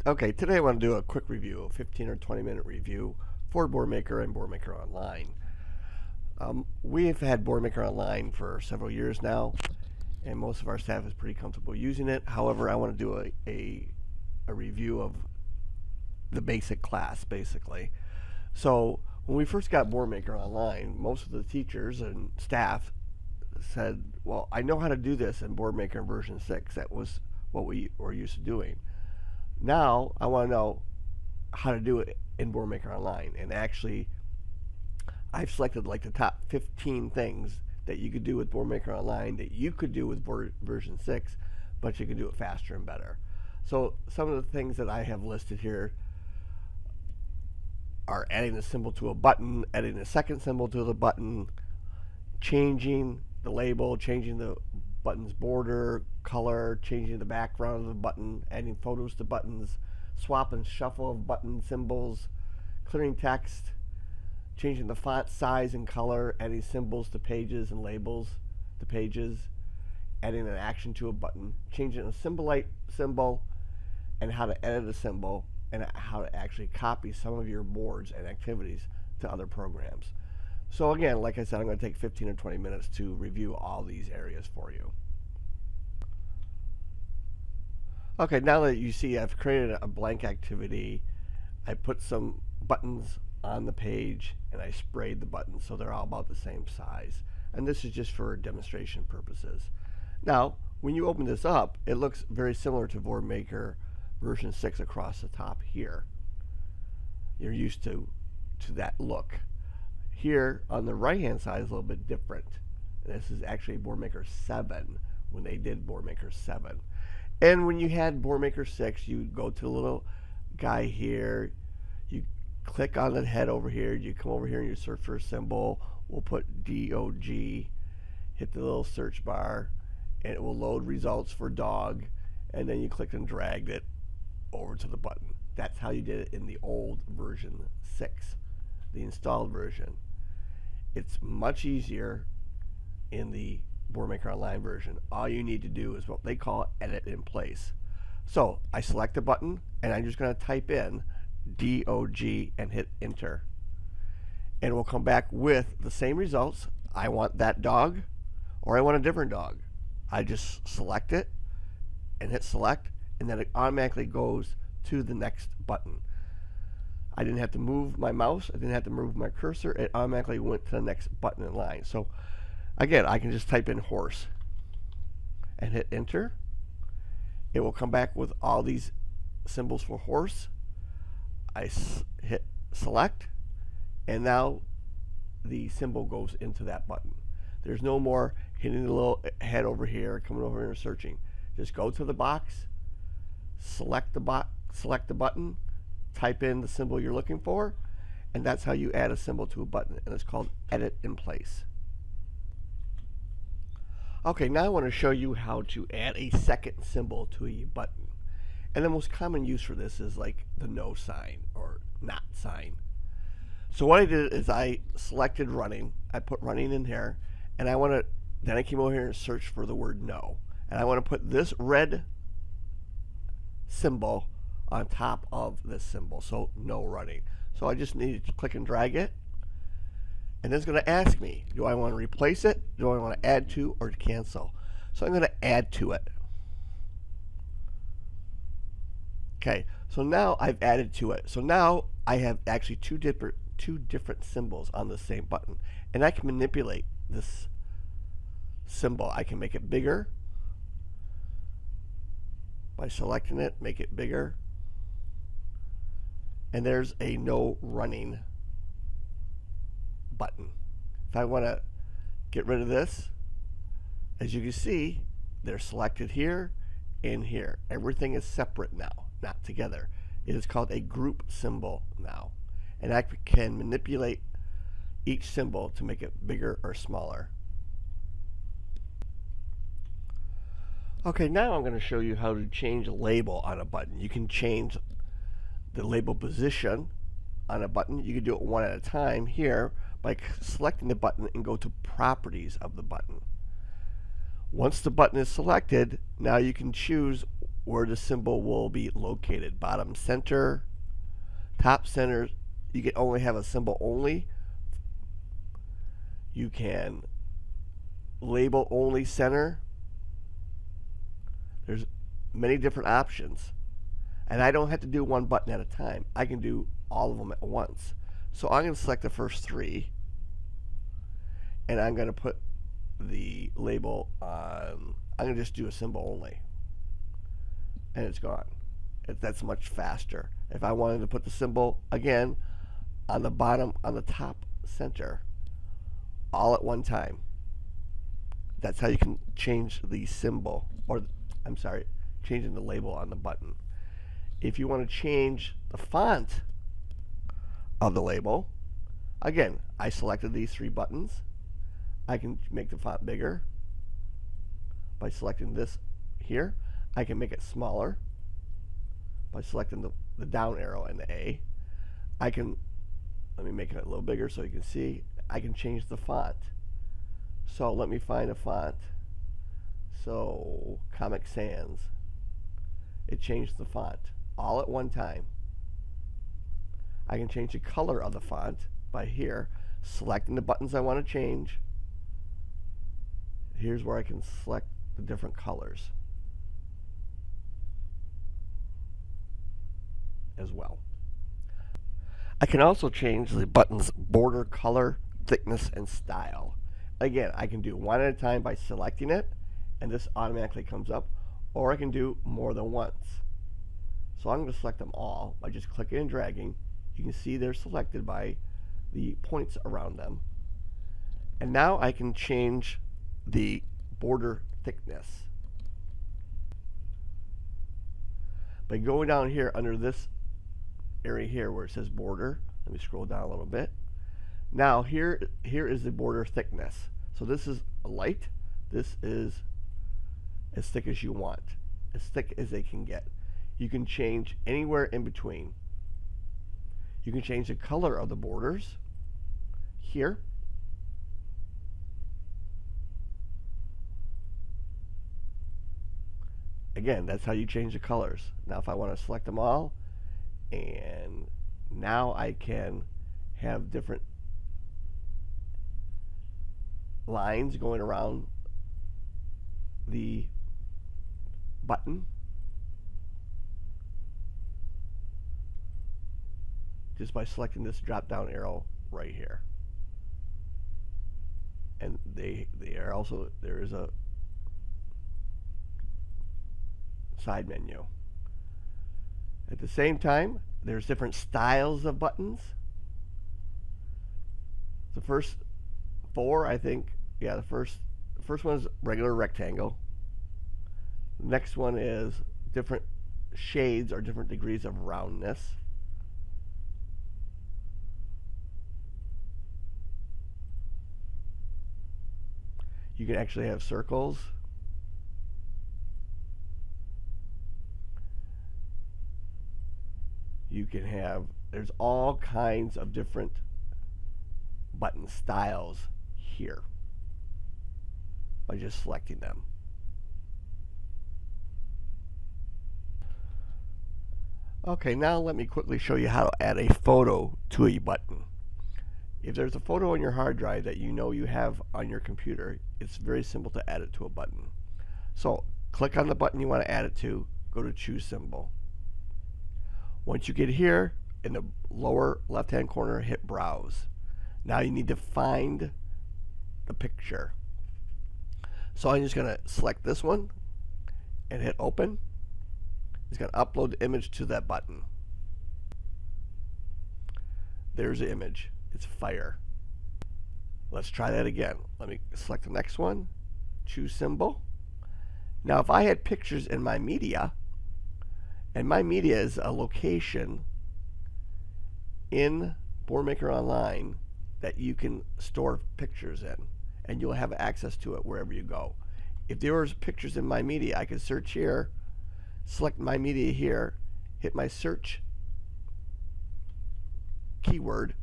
Okay, today I want to do a quick review, a 15 or 20-minute review for BoardMaker and BoardMaker Online. We've had BoardMaker Online for several years now, and most of our staff is pretty comfortable using it. However, I want to do a review of the basic class, basically. So when we first got BoardMaker Online, most of the teachers and staff said, well, I know how to do this in BoardMaker version 6. That was what we were used to doing. Now I want to know how to do it in BoardMaker Online, and actually I've selected like the top 15 things that you could do with BoardMaker Online that you could do with version 6, but you can do it faster and better. So some of the things that I have listed here are adding a symbol to a button, adding a second symbol to the button, changing the label, changing the button's border, color, changing the background of the button, adding photos to buttons, swap and shuffle of button symbols, clearing text, changing the font size and color, adding symbols to pages and labels to pages, adding an action to a button, changing a symbol, and how to edit a symbol, and how to actually copy some of your boards and activities to other programs. So again, like I said, I'm going to take 15 or 20 minutes to review all these areas for you. Okay, now that you see I've created a blank activity, I put some buttons on the page and I sprayed the buttons so they're all about the same size. And this is just for demonstration purposes. Now, when you open this up, it looks very similar to BoardMaker version 6 across the top here. You're used to that look. Here on the right hand side is a little bit different. This is actually BoardMaker 7 when they did BoardMaker 7. And when you had BoardMaker 6, you go to the little guy here, you click on the head over here, you come over here and you search for a symbol. We'll put DOG, hit the little search bar, and it will load results for dog, and then you click and drag it over to the button. That's how you did it in the old version 6, the installed version. It's much easier in the BoardMaker Online version. All you need to do is what they call edit in place. So I select a button and I'm just going to type in DOG and hit enter. And it will come back with the same results. I want that dog or I want a different dog. I just select it and hit select, and then it automatically goes to the next button. I didn't have to move my mouse, I didn't have to move my cursor, it automatically went to the next button in line. So again, I can just type in horse and hit enter. It will come back with all these symbols for horse. I hit select, and now the symbol goes into that button. There's no more hitting the little head over here, coming over here and searching. Just go to the box, select the button, type in the symbol you're looking for, and that's how you add a symbol to a button, and it's called edit in place. Okay, now I want to show you how to add a second symbol to a button. And the most common use for this is like the no sign or not sign. So what I did is I selected running, I put running in here, and then I came over here and searched for the word no. And I want to put this red symbol on top of this symbol, so no running. So I just need to click and drag it, and it's going to ask me, do I want to replace it, do I want to add to, or to cancel? So I'm going to add to it. Okay, so now I've added to it. So now I have actually two different symbols on the same button, and I can manipulate this symbol. I can make it bigger by selecting it, make it bigger, and there's a no running button. If I want to get rid of this, as you can see, they're selected here and here. Everything is separate now, not together. It is called a group symbol now, and I can manipulate each symbol to make it bigger or smaller. Okay, now I'm going to show you how to change a label on a button. You can change the label position on a button. You can do it one at a time here by selecting the button and go to properties of the button. Once the button is selected, now you can choose where the symbol will be located. Bottom center, top center. You can only have a symbol only. You can label only center. There's many different options. And I don't have to do one button at a time. I can do all of them at once. So I'm going to select the first three, and I'm going to put the label on. I'm going to just do a symbol only, and it's gone. That's much faster. If I wanted to put the symbol again on the bottom, on the top center, all at one time. That's how you can change the symbol, or I'm sorry, changing the label on the button. If you want to change the font of the label, again, I selected these three buttons. I can make the font bigger by selecting this here. I can make it smaller by selecting the down arrow and the A. I can, let me make it a little bigger so you can see. I can change the font. So let me find a font. So Comic Sans. It changed the font all at one time. I can change the color of the font by here, selecting the buttons I want to change. Here's where I can select the different colors as well. I can also change the button's border color, thickness, and style. Again, I can do one at a time by selecting it, and this automatically comes up, or I can do more than once. So I'm going to select them all by just clicking and dragging. You can see they're selected by the points around them. And now I can change the border thickness by going down here under this area here where it says border. Let me scroll down a little bit. Now here is the border thickness. So this is light. This is as thick as you want, as thick as they can get. You can change anywhere in between. You can change the color of the borders here. Again, that's how you change the colors. Now if I want to select them all, and now I can have different lines going around the button just by selecting this drop down arrow right here. And they are also, there is a side menu. At the same time, there's different styles of buttons. The first four, I think, yeah, the first one is regular rectangle. The next one is different shades or different degrees of roundness. You can actually have circles. You can have, there's all kinds of different button styles here by just selecting them. Okay, now let me quickly show you how to add a photo to a button. If there's a photo on your hard drive that you know you have on your computer, it's very simple to add it to a button. So click on the button you want to add it to, go to Choose Symbol. Once you get here, in the lower left hand corner, hit Browse. Now you need to find the picture. So I'm just going to select this one and hit Open. It's going to upload the image to that button. There's the image. It's fire. Let's try that again. Let me select the next one, choose Symbol. Now if I had pictures in my media, and my media is a location in Boardmaker Online that you can store pictures in, and you'll have access to it wherever you go. If there was pictures in my media, I could search here, select my media here, hit my search keyword,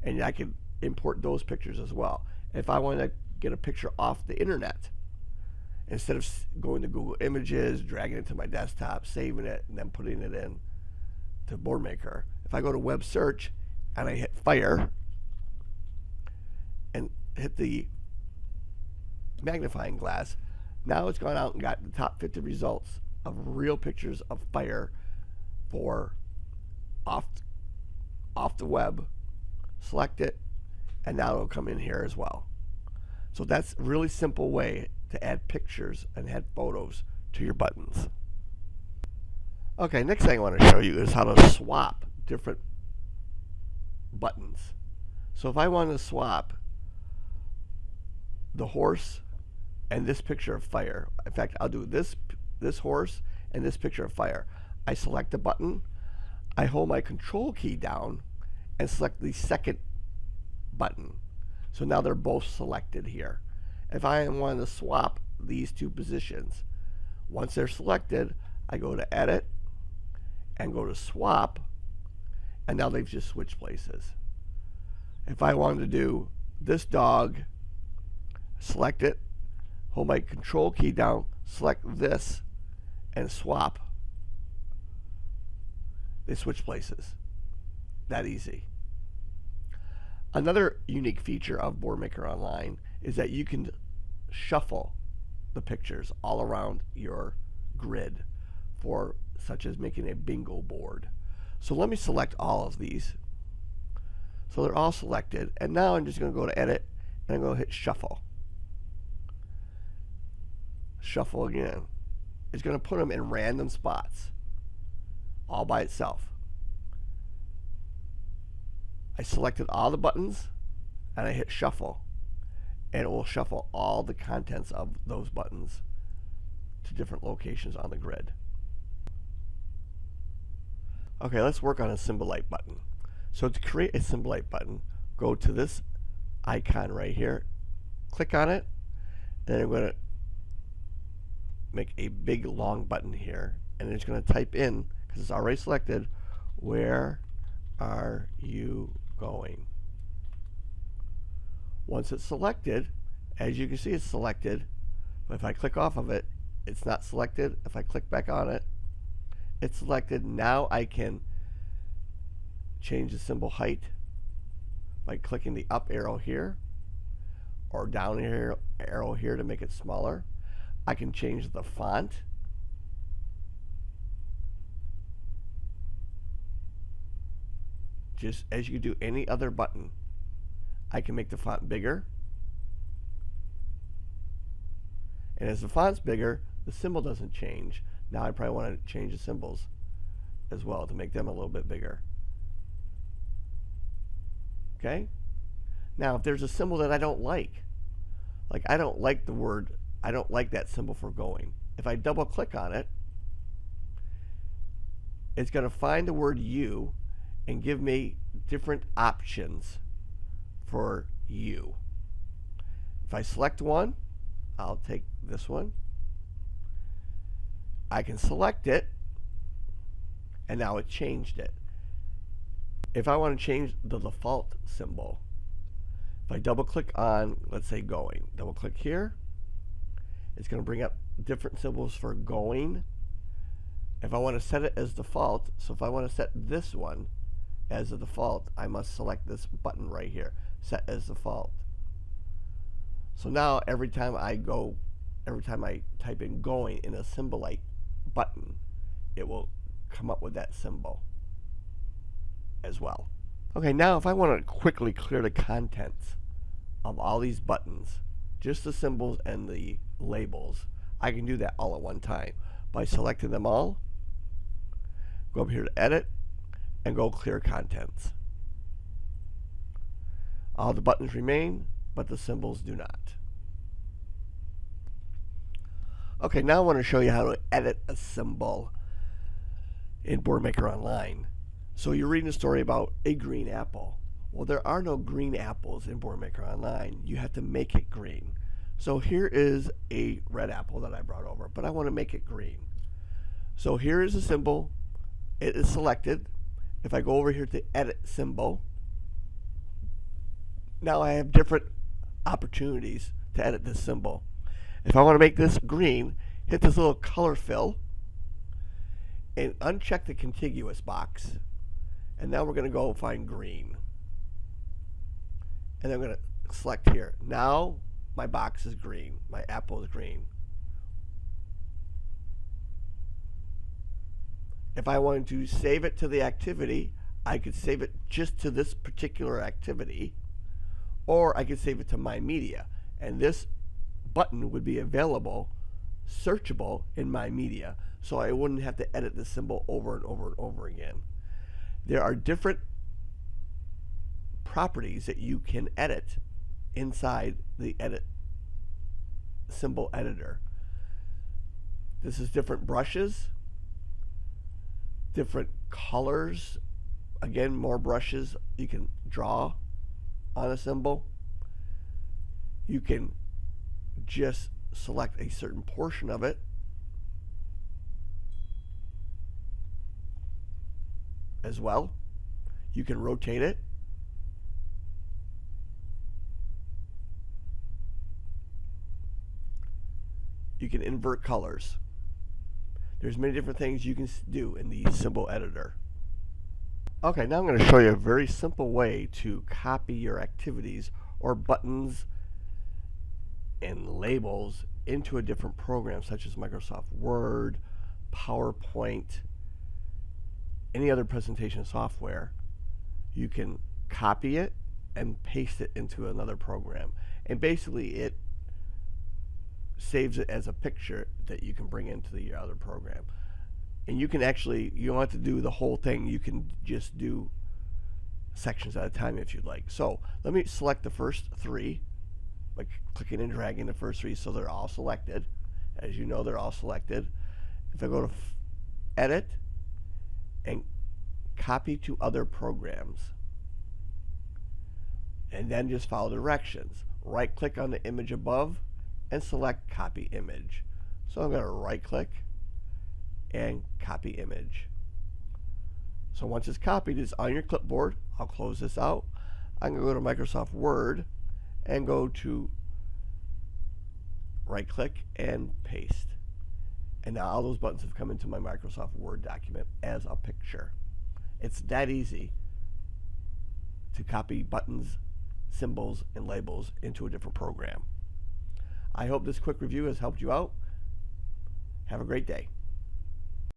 and I could import those pictures as well. If I want to get a picture off the internet instead of going to Google Images, dragging it to my desktop, saving it, and then putting it in to BoardMaker. If I go to web search and I hit fire and hit the magnifying glass, now it's gone out and got the top 50 results of real pictures of fire for off the web. Select it, and now it'll come in here as well. So that's a really simple way to add pictures and add photos to your buttons. Okay, next thing I want to show you is how to swap different buttons. So if I want to swap the horse and this picture of fire, in fact, I'll do this horse and this picture of fire. I select the button, I hold my control key down, and select the second button. So now they're both selected here. If I want to swap these two positions, once they're selected, I go to Edit and go to Swap, and now they've just switched places. If I wanted to do this dog, select it, hold my control key down, select this, and swap. They switch places. That easy. Another unique feature of BoardMaker Online is that you can shuffle the pictures all around your grid, for such as making a bingo board. So let me select all of these. So they're all selected, and now I'm just going to go to Edit and I'm going to hit Shuffle. Shuffle again. It's going to put them in random spots all by itself. I selected all the buttons and I hit Shuffle, and it will shuffle all the contents of those buttons to different locations on the grid. Okay, let's work on a Symbolite button. So to create a Symbolite button, go to this icon right here, click on it, and I'm going to make a big long button here, and it's going to type in, because it's already selected, where are you going? Once it's selected, as you can see, it's selected, but if I click off of it, it's not selected. If I click back on it, it's selected. Now I can change the symbol height by clicking the up arrow here or down arrow here to make it smaller. I can change the font. Just as you do any other button, I can make the font bigger. And as the font's bigger, the symbol doesn't change. Now I probably want to change the symbols as well to make them a little bit bigger. Okay? Now if there's a symbol that I don't like I don't like the word, I don't like that symbol for going. If I double click on it, it's going to find the word you and give me different options for you. If I select one, I'll take this one. I can select it, and now it changed it. If I want to change the default symbol, if I double click on, let's say going, double click here, it's going to bring up different symbols for going. If I want to set it as default, so if I want to set this one as a default, I must select this button right here, set as default. So now every time I type in going in a Symbolite button, it will come up with that symbol as well. Okay, now if I want to quickly clear the contents of all these buttons, just the symbols and the labels, I can do that all at one time by selecting them all, go up here to Edit, and go Clear Contents. All the buttons remain, but the symbols do not. Okay, now I want to show you how to edit a symbol in BoardMaker Online. So you're reading a story about a green apple. Well, there are no green apples in BoardMaker Online. You have to make it green. So here is a red apple that I brought over, but I want to make it green. So here is a symbol. It is selected. If I go over here to Edit Symbol, now I have different opportunities to edit this symbol. If I want to make this green, hit this little color fill and uncheck the contiguous box. And now we're going to go find green. And I'm going to select here. Now my box is green. My apple is green. If I wanted to save it to the activity, I could save it just to this particular activity, or I could save it to my media. And this button would be available, searchable in my media, so I wouldn't have to edit the symbol over and over and over again. There are different properties that you can edit inside the edit symbol editor. This is different brushes, different colors. Again, more brushes. You can draw on a symbol. You can just select a certain portion of it as well. You can rotate it. You can invert colors. There's many different things you can do in the symbol editor. Okay, now I'm going to show you a very simple way to copy your activities or buttons and labels into a different program, such as Microsoft Word, PowerPoint, any other presentation software. You can copy it and paste it into another program. And basically it saves it as a picture that you can bring into the other program. And you can actually, you don't have to do the whole thing. You can just do sections at a time if you'd like. So let me select the first three by clicking and dragging the first three so they're all selected. As you know, they're all selected. If I go to Edit and Copy to Other Programs, and then just follow directions. Right click on the image above and select Copy Image. So I'm going to right click and copy image. So once it's copied, it's on your clipboard. I'll close this out. I'm going to go to Microsoft Word and go to right click and paste. And now all those buttons have come into my Microsoft Word document as a picture. It's that easy to copy buttons, symbols, and labels into a different program. I hope this quick review has helped you out. Have a great day.